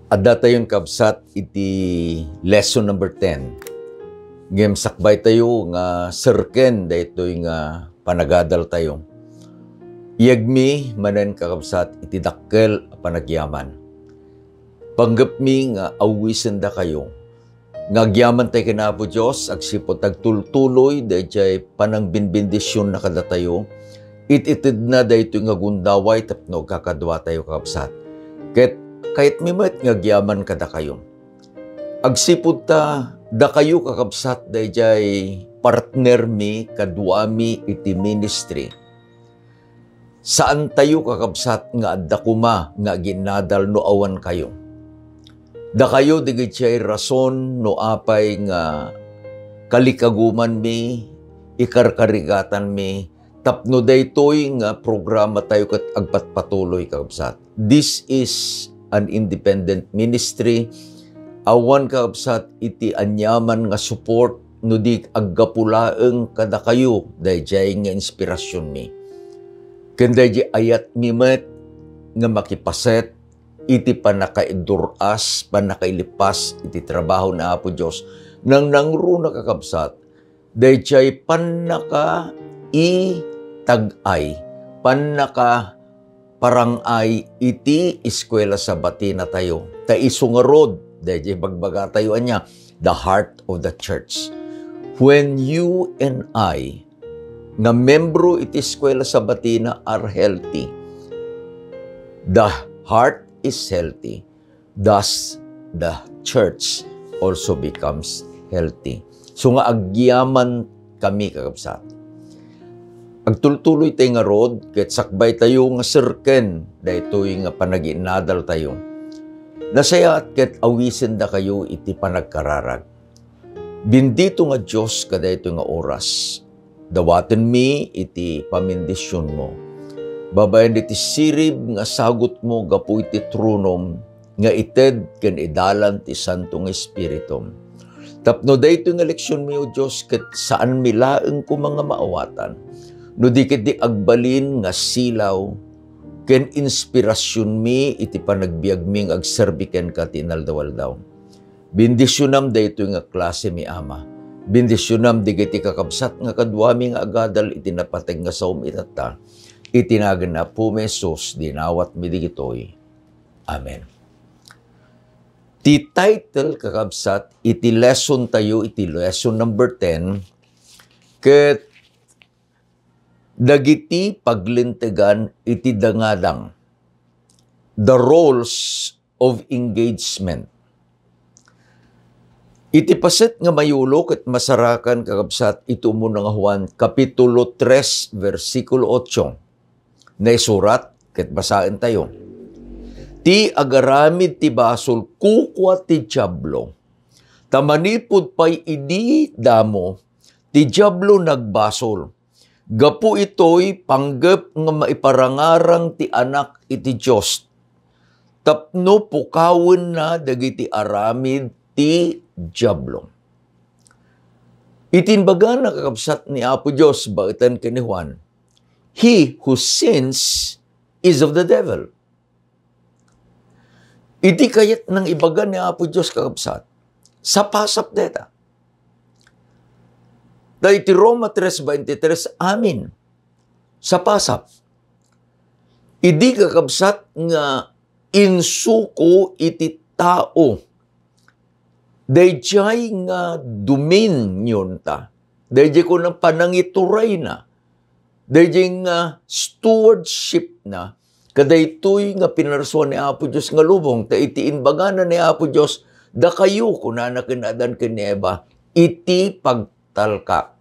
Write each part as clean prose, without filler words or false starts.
Adda tayon kabsat iti lesson number 10. Ngem sakbay tayo nga serken daytoy nga panagadal tayo. Iyagmi manen kakabsat iti dakkel a panagyaman. Panggap mi nga awisen da kayo. Ngagyaman tayo kinapo Diyos, agsipot agtultuloy dayjay panangbinbindisyon na kada tayo. Ititid na daytoy nga gundaway tapno kakadwa tayo kakabsat. Kahit mimet ngagyaman kada kayo. Agsipod ta, da kayo kakabsat dayjay partner mi, kadwa mi iti ministry. Saan tayo kakabsat nga adda kuma nga ginadal no awan kayo. Da kayo digitjay rason no apay nga kalikaguman mi, ikarkarigatan mi, tapno daytoy nga programa tayo kat agpatpatuloy kakabsat. This is an independent ministry. Awan kakabsat iti anyaman nga support no di aggapulaeng kada kayo dayjay nga inspirasyon mi. Ken dayjay ayat mimet nga makipaset iti panakaigduras, panakailipas iti trabaho na Apo Dios nang nangro na kakabsat dayjay panaka itag-ay, panaka parangay iti eskwela sa batina tayo. Ta isungarod, dahil bagbaga tayo anya, the heart of the church. When you and I, nga membro iti eskwela sa batina are healthy, the heart is healthy, thus the church also becomes healthy. So nga agyaman kami kakabsat. Agtultuloy tayo nga rod, ket sakbay tayo nga serken, daytoy nga panaginadal tayo. Nasaya at ket awisen da kayo iti panagkararag. Bindito nga Diyos kada ito nga oras. Dawaten mi iti pamindisyon mo. Babayan iti sirib nga sagot mo gapu iti trunom, nga ited ken idalan ti Santong Espiritum. Tapno daytoy nga leksyon mi o Diyos, ket saan milaeng ko mga maawatan. No di ket di agbalin nga silaw, ken inspirasyon mi iti panagbiag ming agserbiken ka tinaldawaldaw. Bindisyonam daytoy nga klase mi Ama. Bindisyonam di iti kakabsat nga kadwa mi nga agadal iti napateg nga saom itata. Itinagan na po mesos dinawat mi digitoy. Amen. Ti title kakabsat iti lesson tayo, iti lesson number 10, ket dagiti paglintegan iti dangadang, the roles of engagement. Iti paset nga mayulo ket masarakan kakabsat ito mo nga Juan Kapitulo 3, versikulo 8. Naisurat ket basaen tayo. Ti agaramid ti basol kukwa ti diablo. Tamanipod pay idi damo ti diablo nagbasol. Gapu ito'y panggap nga maiparangarang ti anak iti Diyos. Tapno pukawin na dagiti aramid ti diablo. Itinbaga na kakabsat ni Apo Diyos, baitan kini Juan, he who sins is of the devil. Iti kayat ng ibaga ni Apo Diyos kakabsat, sa pasap deta. Dahil iti Roma 3:23, amin, sa pasap. Idi kakabsat nga insuko iti tao. Dayjay nga dominion ta. Dayjay ko ng panangituray na. Dayjay nga stewardship na. Kadaytoy nga pinarsuan ni Apo Diyos nga lubong. Ta iti inbagana ni Apo Diyos, da kayo kunana kinadan kineba, iti talka.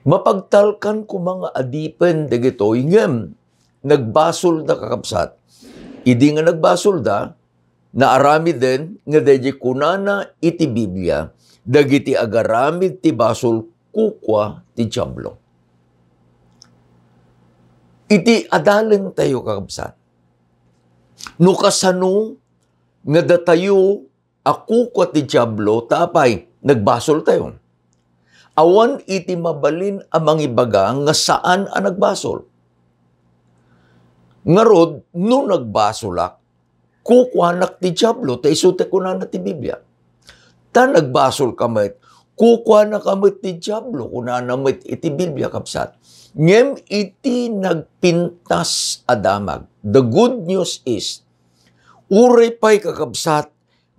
Mapagtalkan ko mga adipen dagito ingem nagbasol da kakabsat. Idi nga nagbasol da naarami den nga dayjay kunana iti Biblia dagiti agaramid ti basol kukwa ti diablo. Iti adalan tayo kakabsat. No kasano nga datayo akukwa ti diablo tapay nagbasol tayo. Awan iti mabalin amang ibaga nga saan ang nagbasol. Ngarod, no nagbasolak, kukwanak ti Diablo, ta isute ko na ti Biblia. Ta nagbasol kamit, kukwanak kamit ti Diablo, kuna namit iti Biblia kapsat. Ngem iti nagpintas adamag. The good news is, uray pa'y kakabsat,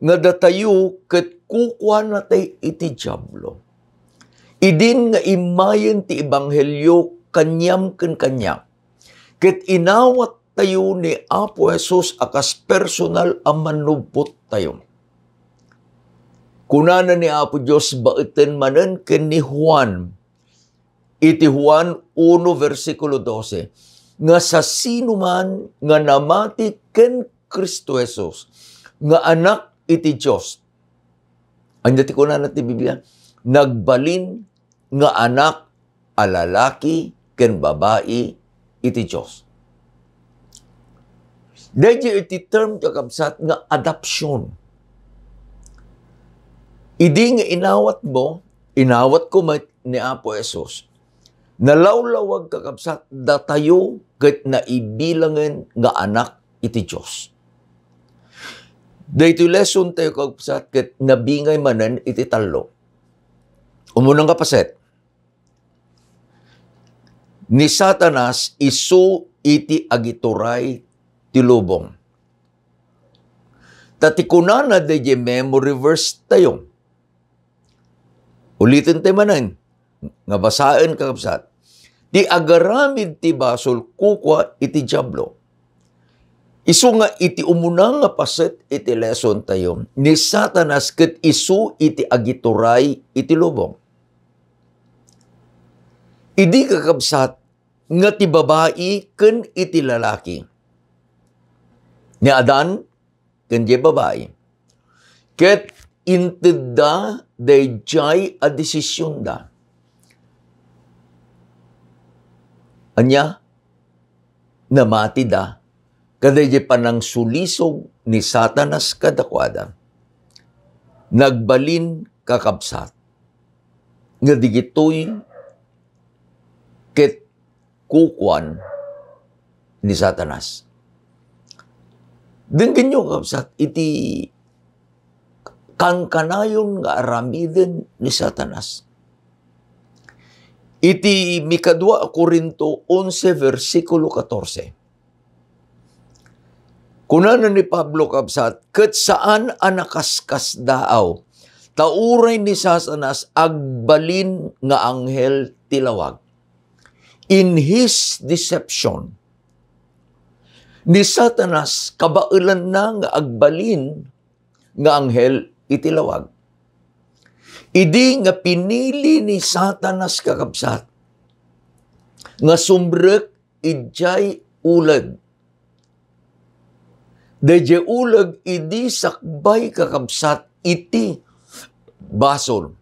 nga datayo ket kukwana tay iti Diablo. Idin nga imayen ti Ebanghelyo kanyam ken kanyam. Ket inawat tayo ni Apo Jesus akas personal ang manubot tayo. Kunana ni Apo Diyos baiten manen ken ni Juan. Iti Juan 1 versikulo 12. Nga sa sino man nga namati ken Kristo Jesus, nga anak iti Diyos. Ang dati ko na ti Biblia, nagbalin nga anak a lalaki ken babae iti Diyos. Dahil iti term kakabsat nga adoption. Idi nga inawat ko ni Apo Jesus, nalawlawag kakabsat datayo ket naibilangan nga anak iti Diyos. Dahito lesson tayo kakabsat ket nabingay manen iti talo. Umunang kapaset. Ni Satanas isu iti agituray ti lubong. Tatikunana deje memory verse tayo. Ulitin tayo manen. Nga basaan kakabsat. Di agaramid ti basol kukwa iti Diablo. Isu nga iti umunang nga paset iti lesson tayo. Ni Satanas ket isu iti agituray iti lubong. Idi kakabsat nga ti babae ken iti lalaki. Ni Adan ken di babae. Ket intedda dayjay a desisyon da. Anya namati da kadayjay panang sulisog ni Satanas kadakwada. Nagbalin kakabsat. Nga digitoy ket kukwan ni Satanas. Denggan nyo kakabsat, iti kangkanayon nga aramiden ni Satanas. Iti mikadwa Korinto 11 versikulo 14. Kunana ni Pablo kabsat, ket saan anakaskas daaw, tauray ni Satanas agbalin nga anghel tilawag. In his deception, ni Satanas kabailan na nga agbalin nga anghel itilawag. Idi nga pinili ni Satanas kakabsat, nga sumrek idjay ulag. Dayjay ulag idi sakbay kakabsat iti basol.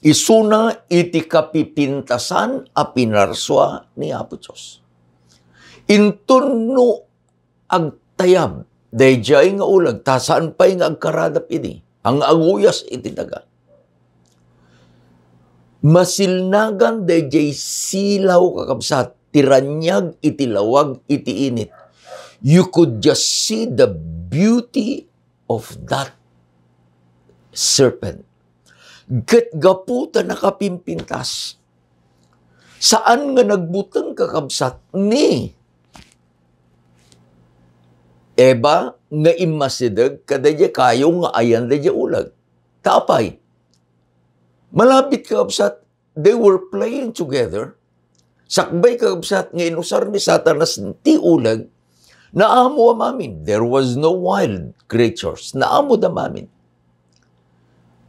Isuna iti kapipintasan a pinarswa ni Apo Diyos. Intunno agtayab, dayjay nga ulag, tasaan pa'y nga agkaradap ini, ang aguyas iti daga. Masilnagan dayjay silaw kakabsat, tiranyag iti lawag iti init. You could just see the beauty of that serpent. Ket gaputa nakapimpintas. Saan nga nagbutang kakabsat ni Eva nga imasidag kadayjay kayo nga ayan dayjay ulag. Tapay. Malapit kakabsat, they were playing together. Sakbay kakabsat nga inusar ni Satanas ti ulag, naamo amamin. There was no wild creatures. Naamo damamin.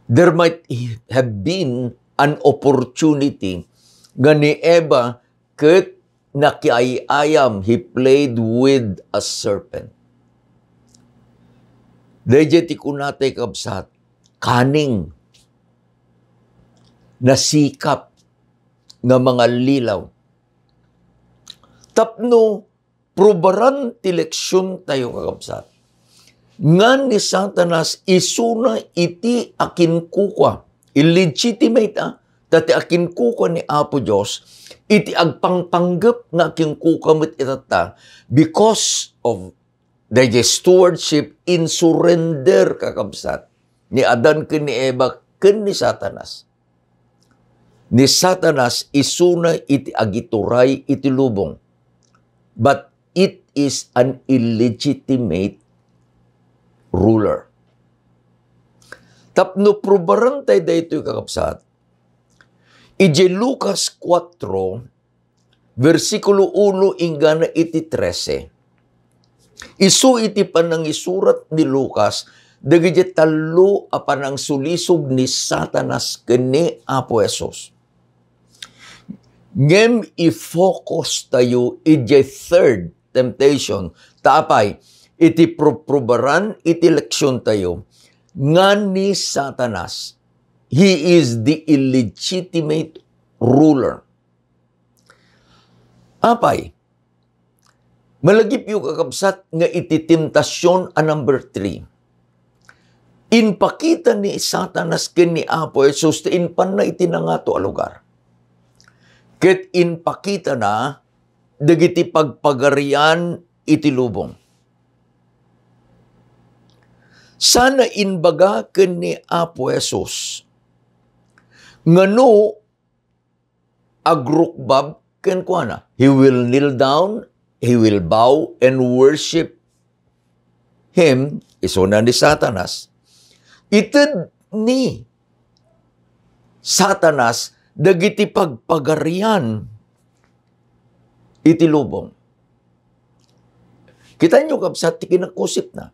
There might have been an opportunity nga ni Eva ket nakiayayam, he played with a serpent. Dayjay ti kunatay kabsat, kaning nasikap nga mga lilaw. Tapno, probaran ti leksyon tayo kakabsat. Nga ni Satanas isuna iti akin kukwa. Illegitimate tati akin kukwa ni Apo Diyos, iti agpangpanggap nga aking kukamit itata because of the stewardship in surrender kakabsat ni Adan ken ni Eva ken ni Satanas. Ni Satanas isuna iti agituray iti lubong. But it is an illegitimate ruler. Tapno probaran tayo dito kakabsat. Ije Lucas 4, versikulo 1 ingana iti 13. Isu iti panang isurat ni Lucas, dagiti talo a panang sulisog ni Satanas ken ni Apo Jesus. Ngem i-focus tayo iti third temptation. Tapay, iti probaran, iti leksyon tayo, nga ni Satanas, he is the illegitimate ruler. Apay, malagip yung kakabsat nga iti temptasyon a number 3. Inpakita ni Satanas ken ni Apo Jesus, inpan na iti na nga to a lugar. Ket inpakita na, dagiti pagpagarian iti lubong. Sana inbaga ken ni Apo Jesus, ngano agrukbab ken kuana. He will kneel down, he will bow and worship him, isuna ni Satanas. Ited ni Satanas dagiti pagpagarian iti lubong. Kita nyo kabsat, kinakusip na.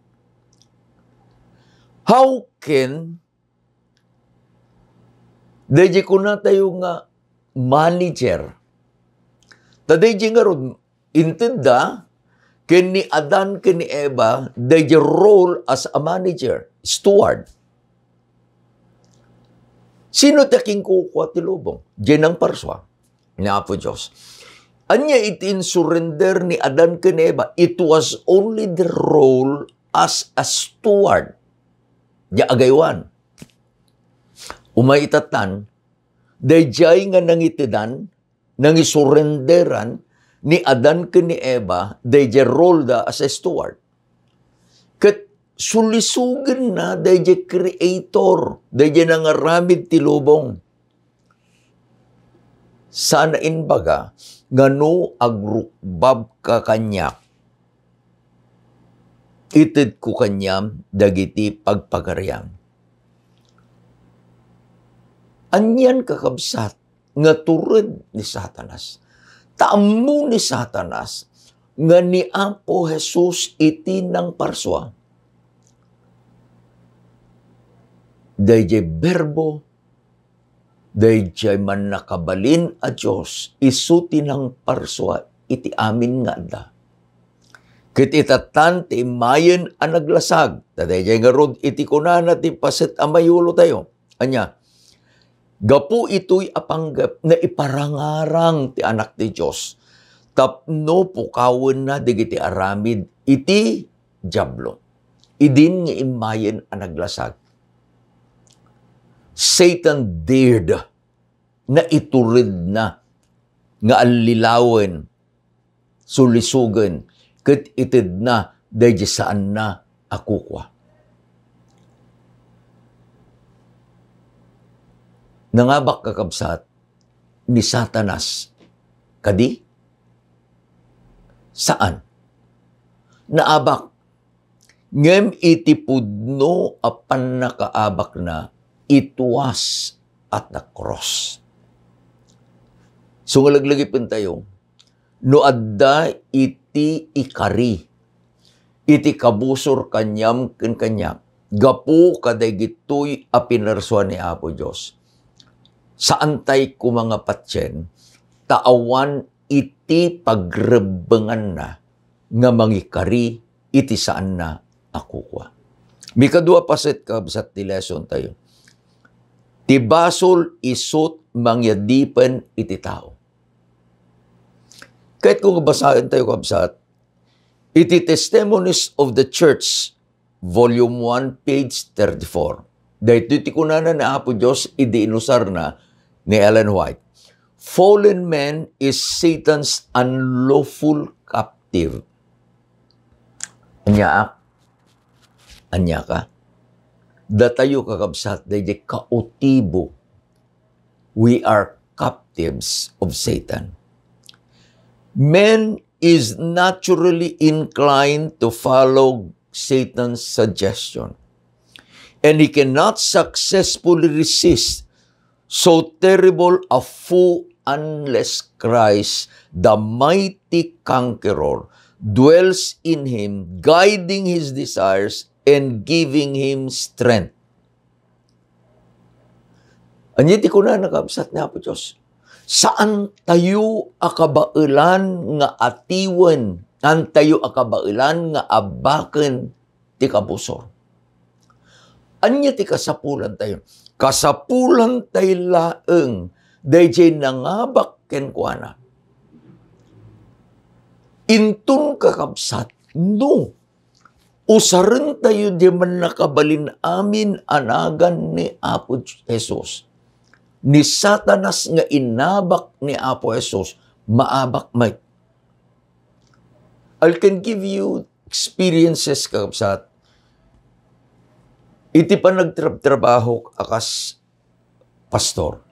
How can dahi ko na tayo nga manager? Tadahi nga ron, intenda, ken ni Adan, ken ni Eva, dahi role as a manager, steward. Sino taking kukuha ti lubong? Diyan ang parswa ni Apo Diyos. Anya itin surrender ni Adan ken Eva, it was only the role as a steward. Di agaywan. Umaitatan, dayjay nga nangitidan, nangisurrenderan ni Adan ken ni Eva, dayjay role da as a steward. Ket sulisugan na dayjay creator, dayjay nangaramid ti lubong. Sana inbaga, ngano agrukbab ka kanya. Ited ko kanyam dagiti pagpagarian. Anyan kakabsat nga tured ni Satanas. Taammo ni Satanas nga ni Apo Jesus iti ng parswa. Dayjay berbo, dayjay man nakabalin a Diyos, isuti ng parswa iti amin nga da. Ket itatan ti mayen a naglasag, tadayjay nga rod iti kunana ti paset a mayulo tayo. Anya, gapu ito'y apanggap na iparangarang ti anak ti Diyos. Tapno pukawen na digiti aramid iti Diablo. Idin nga imayen a naglasag. Satan dared na iturid na nga alilawen, sulisugan, ket ited na dayjay saan na akukwa. Nangabak kakabsat ni Satanas kadi? Saan? Naabak. Ngem iti pudno apan nakaabak na ituwas at the cross. So ngalaglagipin tayo, no adda iti ikari, iti kabusor kanyam ken kanyam, gapu kaday gitoy a pinarsuan ni Apo Diyos. Saan tay ko mga patyen, taawan iti pagrebengan na, nga mangikari iti saan na akukwa. Mikadua paset kabsat ti lesson tayo. Ti basol isut mangyadipen iti tao. Kahit kung basahin tayo kabsat, iti Testimonies of the Church, Volume 1, page 34. Dahil iti kunana na Apo Diyos, idi inusar na ni Ellen White. fallen man is Satan's unlawful captive. Anya ka. Datayo kakabsat, dayjay kautibo. We are captives of Satan. Man is naturally inclined to follow Satan's suggestion. And he cannot successfully resist so terrible a foe unless Christ, the mighty conqueror, dwells in him, guiding his desires and giving him strength. Anyiti ko na nakabsat na po Diyos. Saan tayo akabailan nga atiwan, an tayo akabailan nga abaken ti kabusor. Anya ti kasapulan tayo. Kasapulan tayo laeng, dayjay nangabak kenkwana. Intun kakabsat, no. Usaran tayo di man nakabalin amin anagan ni Apo Jesus. Ni Satanas nga inabak ni Apo Jesus, maabak may. I can give you experiences kakabsat. Iti pa nagtrabaho akas pastor.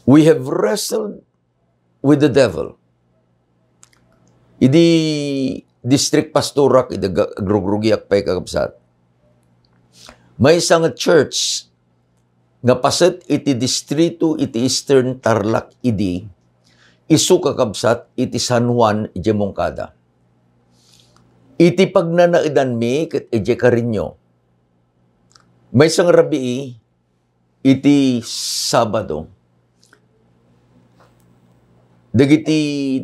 We have wrestled with the devil. Idi district pastorak, iti agrugrugiak pa'y kakabsat. May isang church nga paset iti distrito iti Eastern Tarlac idi, isu kakabsat iti San Juan, iti Moncada. Iti pagnanaidan mi, ket iti Carino. May isang rabii, iti Sabado. Dagiti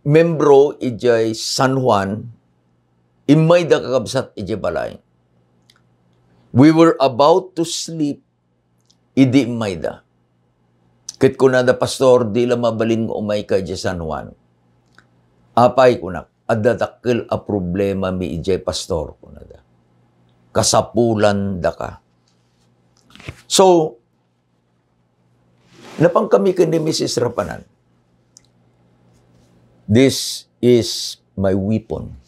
membro iti San Juan, imay da kakabsat iti balay. We were about to sleep, idi imay da. Ket kunada pastor, di la mabalin nga umay ka iti San Juan. Apay kunak. Adatakil a problema mi ijay pastor ko na da. Kasapulan da ka. So, napang kami ni Mrs. Rapanan. This is my weapon.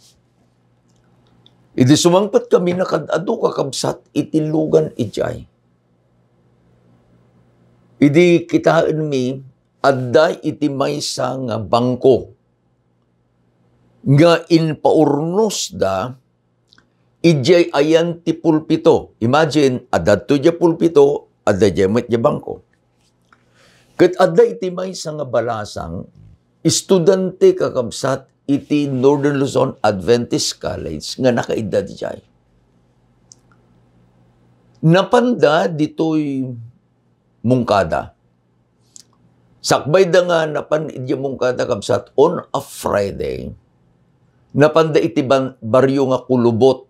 Iti sumangpat kami nakadado kakabsat itilugan ijay. Idi kitaan mi, adday iti maysa nga bangko nga inpaurnos da, ijay ayan ti pulpito. Imagine, adad to dya pulpito, adad dya met dya bangko. Kat adda iti may nga balasang, estudante kakabsat iti Northern Luzon Adventist College nga nakaedad dya. Napanda dito'y Moncada. Sakbay da nga napan idya Moncada kabsat on a Friday, napanda iti baryo nga kulubot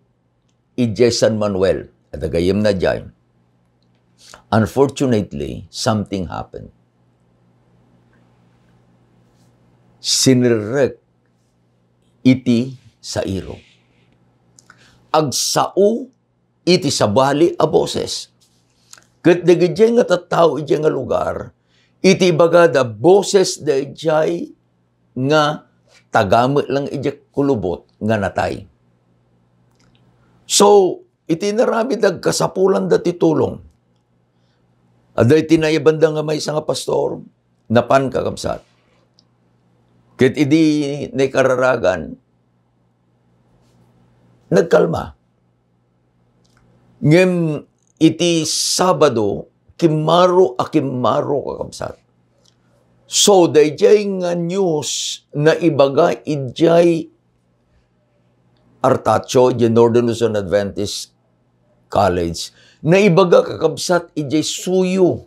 ijay San Manuel. At agayem na dyan. Unfortunately, something happened. Sinirek iti sa iro. Agsao iti sabali a boses. Kat dagidjay nga tattao ijay nga lugar, iti bagada boses da ijay nga tagamit lang ijak kulubot nga natay. So, iti narami dag kasapulan da titulong. Aday tinayabanda nga may isang pastor, napan kakabsat. Kit idi nakararagan, nagkalma. Ngem iti Sabado, kimaro kakabsat. So, dayjay nga news na ibaga ijay Artacho, ijay Northern Luzon Adventist College, na ibaga kakabsat ijay Suyo,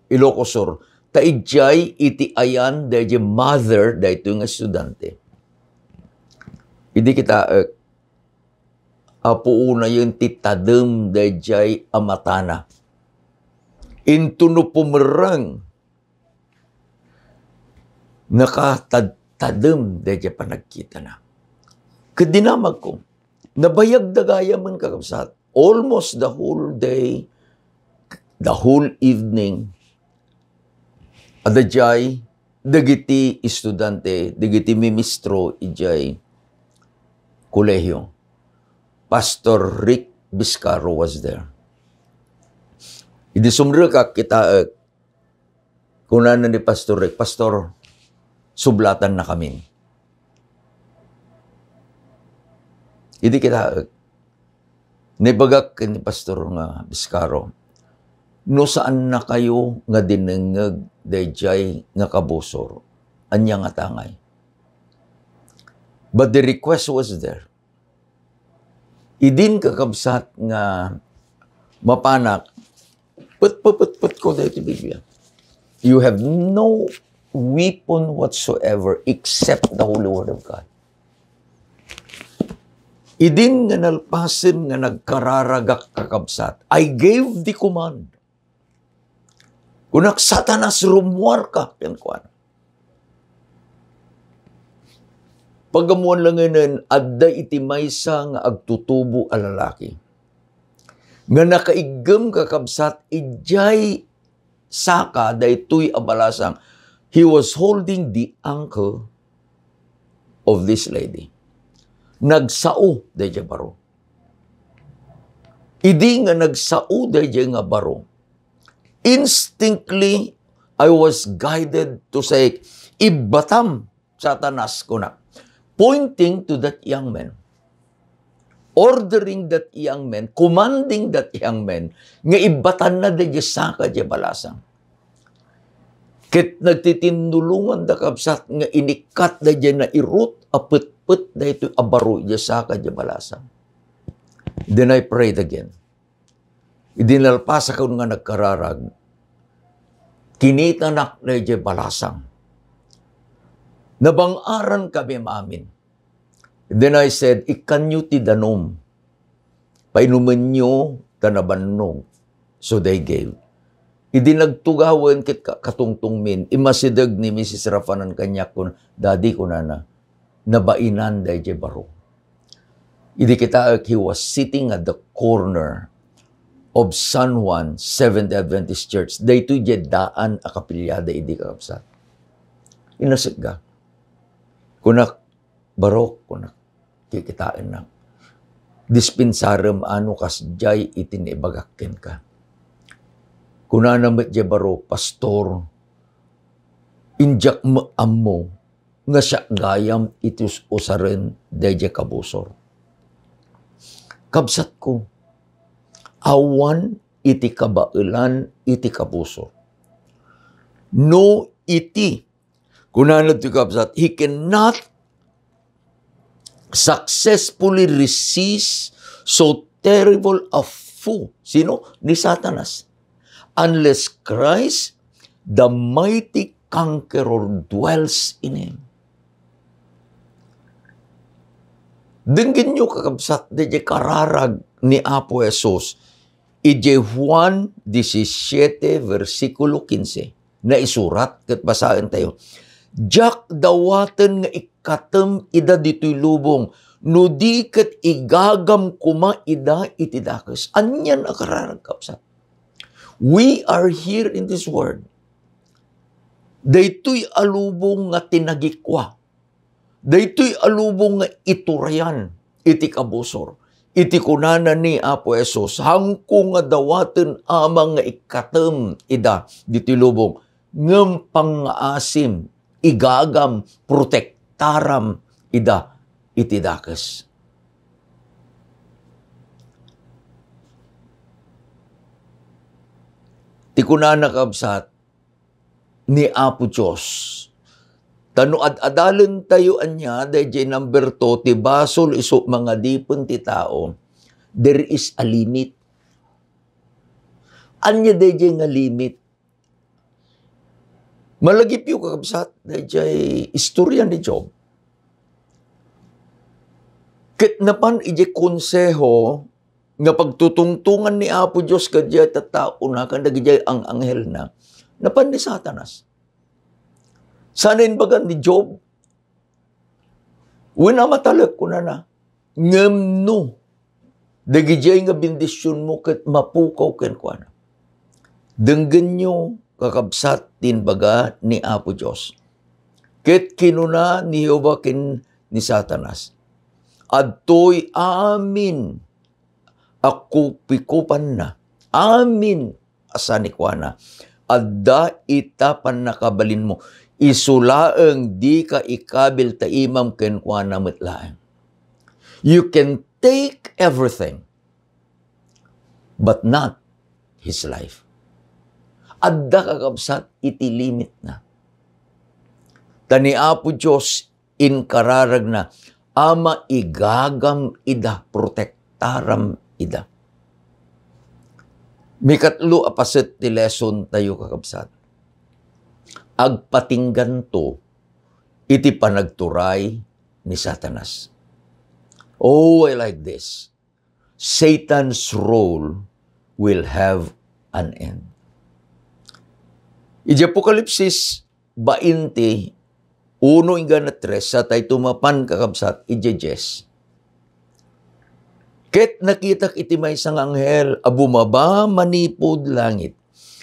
Ilocos Sur, ta ijay iti ayan dayjay mother dayto nga estudyante. Idi kita apuuna yung titadem dayjay amatana. Intuno pumerang nakatadem dayjay panagkita na. Kadinamag ko, nabayag dagaya man kakabsat, almost the whole day, the whole evening, adajay dagiti estudyante, dagiti ministro ijay kolehiyo. Pastor Rick Biscaro was there. Idi sumre ka kita kunanan ni Pastor Rick, Pastor, sublatan na kami. Idi kita nibagak ni Pastor nga Biscaro, no saan na kayo nga dinengeg dayjay nga kabusor, anya nga tangay. But the request was there. Idin kakabsat nga mapanak, put ko dito Biblia. You have no weapon whatsoever except the Holy Word of God. Idin nga nalpasin nga nagkararagak kakabsat. I gave the command. Kunak Satanas rumwar ka, yan kuan. Pagamuan lang ngayon, adda iti maysa nga agtutubo a lalaki. Nga nakaigem kakabsat, ijay saka daytoy abalasang. He was holding the ankle of this lady. Nagsao dayjay baro. Idi nga nagsao dayjay nga baro. Instantly, I was guided to say, ibatam Satanas ko na. Pointing to that young man. Ordering that young man, commanding that young man, nga ibatan na da saka di balasang. Kit nagtitindulungan da kapsat nga inikat da na irut, apet-pet da ito abaro di saka di balasang. Then I prayed again. Idinalpasa ko nga nagkararag. Kinitanak na di balasang. Nabang-aran kami maamin. Then I said, ikan nyo ti danom. Painuman nyo tanabannog. So they gave. Idinagtugawan kit katungtung min. Imasidag ni Mrs. Rafanan kanyak kun, Daddy ko na nabainan day di baro. Idi kita he was sitting at the corner of San Juan Seventh Adventist Church. Daytoy daan a kapilyada idi kakabsat. Inasig ka. Kunak barok, kunak kikitain na. Dispensarem ano kas jay itinibagakin ka. Kunanamat jay barok, pastor, injak maamo nga siya gayam itus usaren dayjay kabusor. Kabsat ko, awan iti kabailan iti kabusor. No iti. Kunanad ti kabsat, he cannot successfully resist so terrible a foe. Sino? Ni Satanas. Unless Christ, the mighty conqueror, dwells in him. Dinggin nyo kakabsat, di kararag ni Apo Jesus, ije Juan 17, versikulo 15, na isurat, kat basahin tayo, Jak dawaten nga ikatem ida dito'y lubong, no di kat igagam kuma ida itidakes. Anyan akararag kapsat. We are here in this world. Daytoy alubong nga tinagikwa. Daytoy alubong nga iturayan iti kabusor. Iti kunana ni Apo Jesus, hangko nga dawaten amang nga ikatem ida dito'y lubong, ngem pang-asim igagam, protektaram, ida, itidakes. Tikunana kabsat, ni Apo Diyos, tano ad-adalen tayo anya, dahil number 2, ti basol iso mga dipon ti tao, there is a limit. Anya dahil nga limit. Malagip yung kakabsat, dahil istorya ni Job. Kit napan ije konseho, nga pagtutungtungan ni Apo Diyos kadya tatao na, kanagijay ang anghel na, napan ni Satanas. Sanayin bagan ni Job, winamatalag ko na, ngemno, dagijay nga bindisyon mo kat mapukaw ken kwa na. Denggan nyo, kakabsat tinbaga ni Apo Diyos. Ket kinuna ni Jehova ken ni Satanas. Adtoy amin ako pikupan na. Amin asanikwana. Adda itapan nakabalin mo. Isulaeng di ka ikabil ta imam kenkwana metlaeng. You can take everything, but not his life. Adda kakabsat iti limit na. Tani Apo Diyos inkararag na ama igagam ida, protektaram ida. Mikatlo apaset ti lesson tayo kakabsat. Agpatinggan to iti panagturay ni Satanas. Oh, I like this. Satan's role will have an end. Iti Apokalipsis 20, 1-3, sa tayo tumapan kakabsat, iti Jes. Ket nakitak iti may sang anghel, abumaba manipod langit.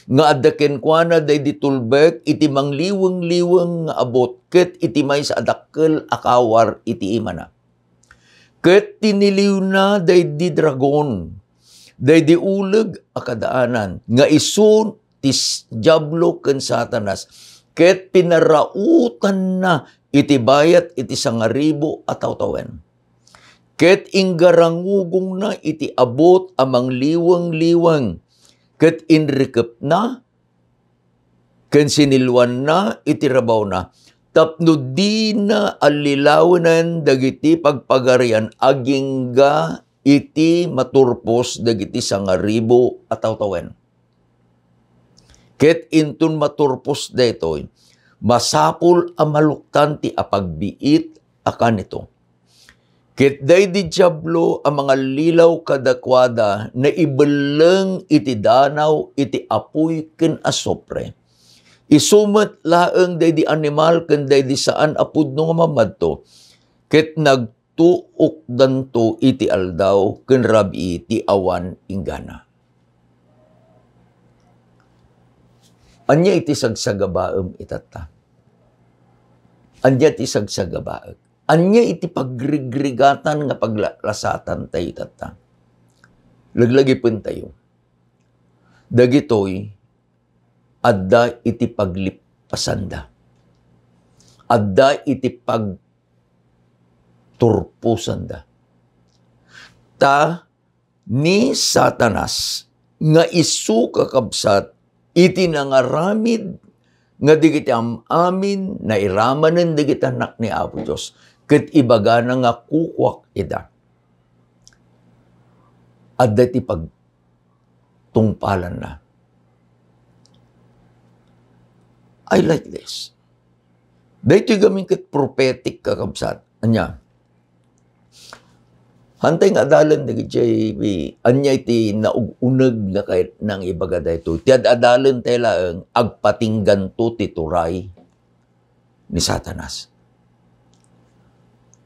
Nga adaken kwa na day ditulbek, iti mangliweng-liweng nga abot, ket iti may sa adakkel akawar iti imana. Ket tiniliw na day di dragon, day di uleg akadaanan, nga isun tis Diablo ken Satanas, ket pinarautan na iti bayat iti 1,000 a tawtawen. Ket inggarangugong na iti abot amang liweng-liweng, ket inrikep na, ken sinilwan na, itirabaw na, tapno di na alilawanan dagiti pagpagarian, agingga iti maturpos dagiti 1,000 a tawtawen. Ket intun maturpos daytoy, masapul a maluktan ti apagbiit akan ito. Ket day di Diablo ang mga lilaw kadakwada na ibeleng iti danaw iti apoy ken asopre. Isumet laeng day di animal ken day di saan apudno nga mamadto. Ket nagtuok danto iti aldaw ken rabi ti awan inggana. Anya iti sagsagabaem itata. Anya iti sagsagabaem. Anya iti pagrigrigatan nga paglasatan tayo tata. Laglagipin tayo. Dagitoy, adda iti paglipasanda. Adda iti pagturpusanda. Ta ni Satanas nga isu kakabsat iti nangaramid nga digiti amin na iramanen digiti anak ni Apo Diyos. Ket ibaga na nga kukwak ida. Adda ti pagtungpalan na. I like this. Dahito gaming ket prophetic kakabsat. Anya? Hantay nga adalan na JB, anya iti naugunag nga kahit nang ibaga dahito. Tiyad adalan tayo lang, agpatinggan to tituray ni Satanas.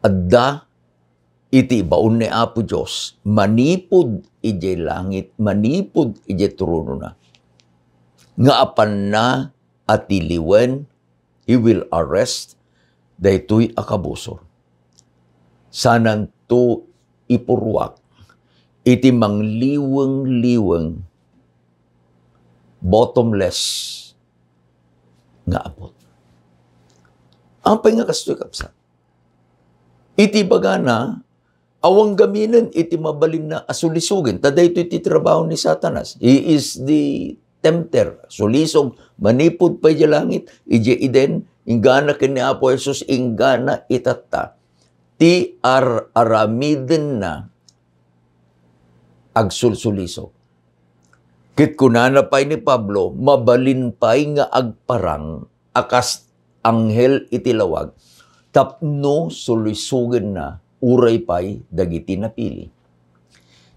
Adda iti baon ni Apo Diyos, manipod ije langit, manipod ije trono na. Nga apan na at iliwen, he will arrest, daytoy akabusor. Sanan to ipurwak, iti mangliweng-liweng, bottomless nga abot. Ampay nga kastoy kapsa. Iti baga na, awang gaminan iti mabalin na asulisugin. Taday ito iti trabaho ni Satanas. He is the tempter. Sulisog, manipod pa iti langit, iti iden, ingana ken ni Apo Jesus, ingana itata. Ti aramiden na agsulsulisog. Kit kunana pay ni Pablo, mabalin pay nga agparang akas anghel itilawag, tapno sulisugan na uray pay dagiti napili.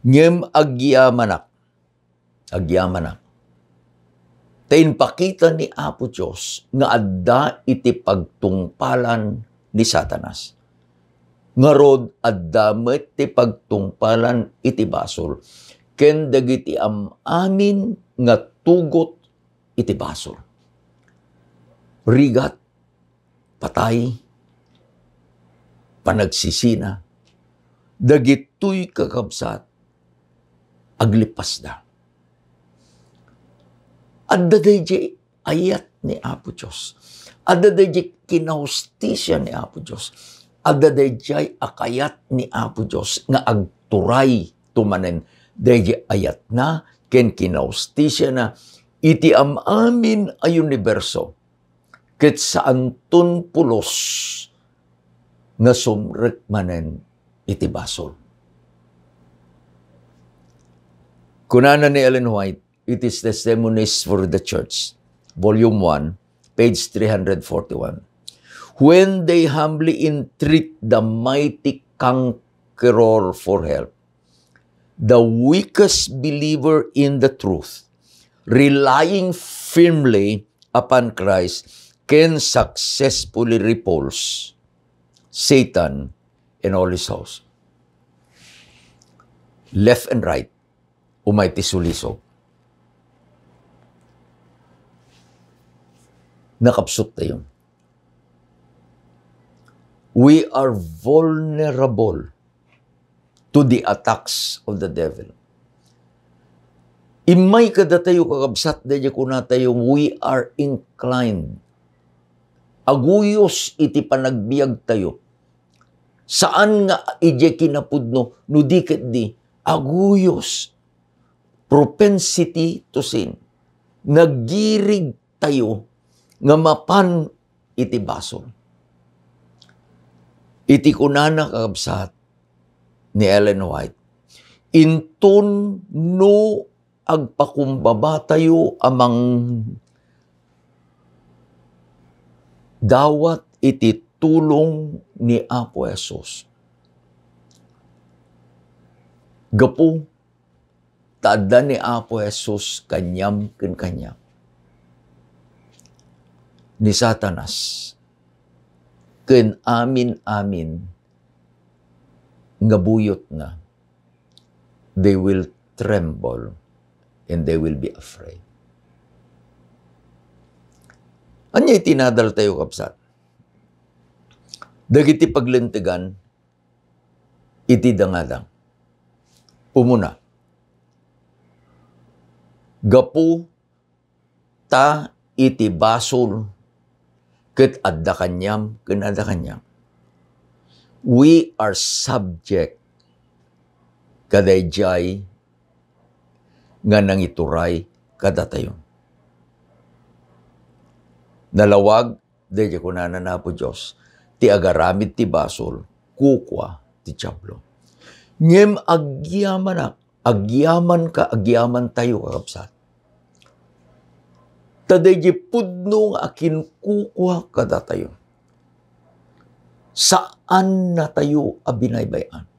Ngem agyamanak. Tayin pakita ni Apo Diyos nga adda iti pagtungpalan ni Satanas. Ngarod adda met ti pagtungpalan iti basol. Ken dagiti amin nga tugot iti basol. Rigat, patay, panagsisina, dagitoy kakabsat, aglipas da. Adda dayjay ayat ni Apo Diyos. Adda dayjay kinahustisya ni Apo Diyos. Adda dayjay akayat ni Apo Diyos nga agturay tumanen dayjay ayat na ken kinahustisya na iti amamin ay universo ket saan ton pulos nga sumrek manen iti basol. Kunana ni Ellen White, it is Testimonies for the Church, Volume 1, page 341. When they humbly entreat the mighty conqueror for help, the weakest believer in the truth, relying firmly upon Christ, can successfully repulse Satan and all his hosts. Left and right, umayti suliso. Nakapsot tayo. We are vulnerable to the attacks of the devil. Imay kada tayo kakabsat dadya kuna tayo, we are inclined. Aguyos iti panagbiag tayo. Saan nga ije kinapudno, no di ket di, aguyos. Propensity to sin. Nagirig tayo nga mapan iti basol. Iti kunana kakabsat ni Ellen White, intun no agpakumbaba tayo amang dawat iti tulong ni Apo Jesus. Gapu, tada ni Apo Jesus kanyam ken kanyam. Ni Satanas, ken amin-amin, nga buyot na, they will tremble and they will be afraid. Anya'y tinadal tayo kapsat? Dagiti paglentigan, iti dangadang. Umuna, gapu ta iti basol ket adda kanyam ken adda kanyam. We are subject kadayjay nga nangituray kada tayo. Nalawag dayjay kunana na po Diyos ti agaramid ti basol kukwa ti tiyablo. Ngem agyaman tayo kakabsat. Tadayjay pudno nga akin kukwa kada tayo. Saan na tayo abinaybayan?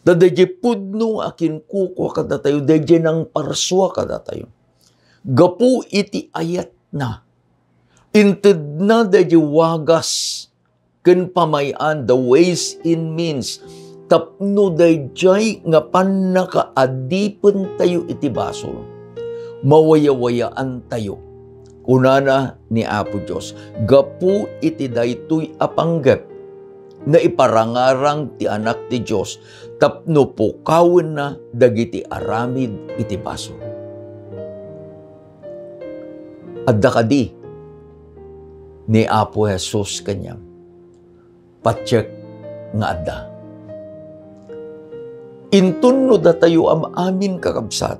Tadayjay pudno nga akin kukwa kada tayo, dayjay nang parswa kada tayo. Gapu iti ayat na. Inted na dayjay wagas ken pamayan, the ways in means, tapno dayjay nga panakaadipen tayo iti basol. Mawayawayaan tayo. Kunana ni Apo Diyos, gapu iti daytoy apanggep na iparangarang ti anak ti Diyos, tapno pukawin na dagiti aramid iti basol. Adda kadi ni Apo Jesus kanyam, patsek nga adda. Intun no da tayo amin kakabsat,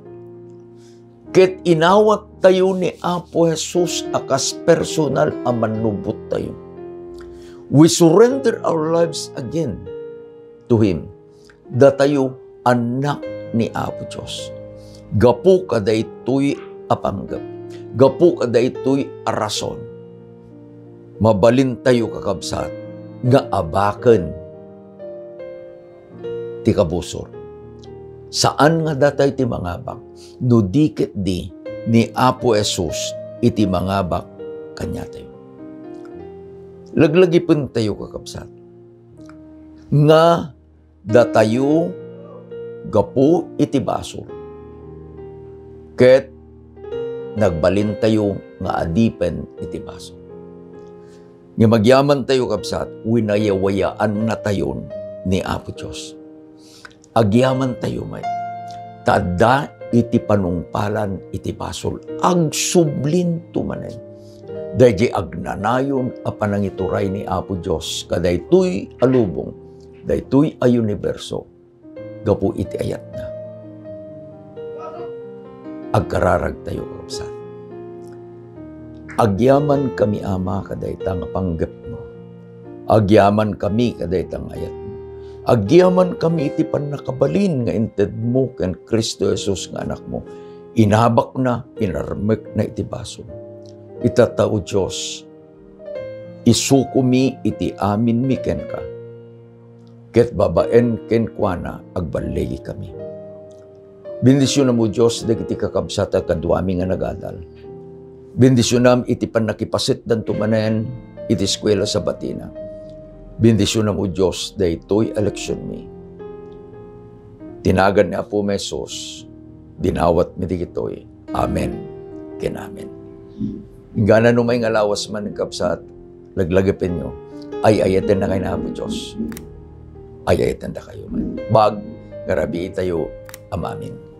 ket inawat tayo ni Apo Jesus akas personal amanubot tayo. We surrender our lives again to Him. Da tayo anak ni Apo Diyos. Gapu kadaytoy apanggap. Gapu kadaytoy arason. Mabalin tayo kakabsat nga abaken ti kabusor. Saan nga datay ti mangabak? No diket di ni Apo Jesus iti mangabak kanya tayo. Laglagipin tayo kakabsat. Nga datayo gapu iti basol. Ket nagbalin tayo nga adipen iti baso. Nga magyaman tayo kabsat, winayawayaan na tayo ni Apo Diyos. Agyaman tayo may, tada iti panungpalan iti basol, agsublin tumanen. Dahil agnanayon a panangituray ni Apo Diyos, kadaytoy alubong, daytoy a universo, gapu iti ayat na. Agkararag tayo kapsat. Agyaman kami Ama kadaytang panggap mo. Agyaman kami kadaytang ayat mo. Agyaman kami iti panakabalin nga inted mo ken Kristo Jesus nga anak mo. Inabak na, pinarmek na iti baso. Itatao Diyos, isukumi iti amin mi ken ka. Ket babaen ken kuana agbalegi kami. Bendisyon mo Diyos, dagiti kakabsat at kaduami nga nagadal. Bendisyon iti panakipasit dan tumanen, iti eskwela sa batina. Bendisyon mo Diyos, daytoy eleksyon mi. Tinagan ni Apo Mesos, dinawat mi digitoy. Amen. Ken amen. Ingana numay nga lawas man ng kapsat, laglagapin nyo, ay ayaten na kayo na Apo Diyos. Ay ayaten na kayo man. Bag, garabi tayo, amamin.